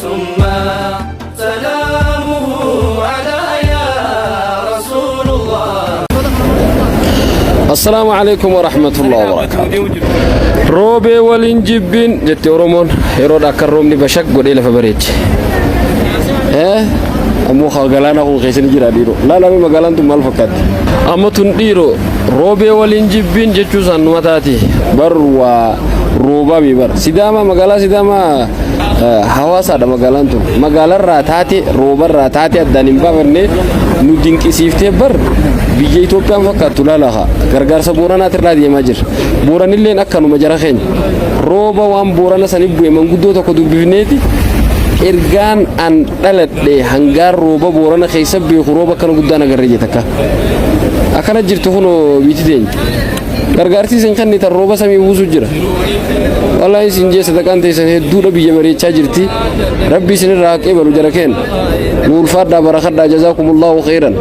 ثم سلامه على يا رسول الله. السلام عليكم ورحمة الله وبركاته. روبي والإنجبين جت أورمون هيرود أكرمني بشك قد إلى فبريج. أمو خالقلانا هو خيسني جرا ديرو. لا مقالان تم الفكات. أما تنديرو روبي والإنجبين جتشو سنواتاتي بروا روبا بيبر. سيداما مقالا سيداما hawaasa ada magaalaan tun magaalarraa taate roobarraa taate addaan hin baafne nu dinqisiiftee bar biyya Itoophiyaan fakkaattu laalaha gargaarsa booranaati irraa deemaa jira booranilleen akkanuma jara keenya rooba waan boorana sanii bu'e manguddoo tokko dubbifneeti ergaan an dhaladhe hangaan rooba boorana keessa beeku rooba kana guddaan agarree jettaka akkana jirtu kunoo biiti teenya gargaarsi isin kannitan rooba samii buusu jira wallahi isin jeessa taqaan teessan hedduudha biyya bareechaa jirti rabbi isin irraa haqee balu jara keen nuulfaadhaa barakadhaa jazaakumullahu khairan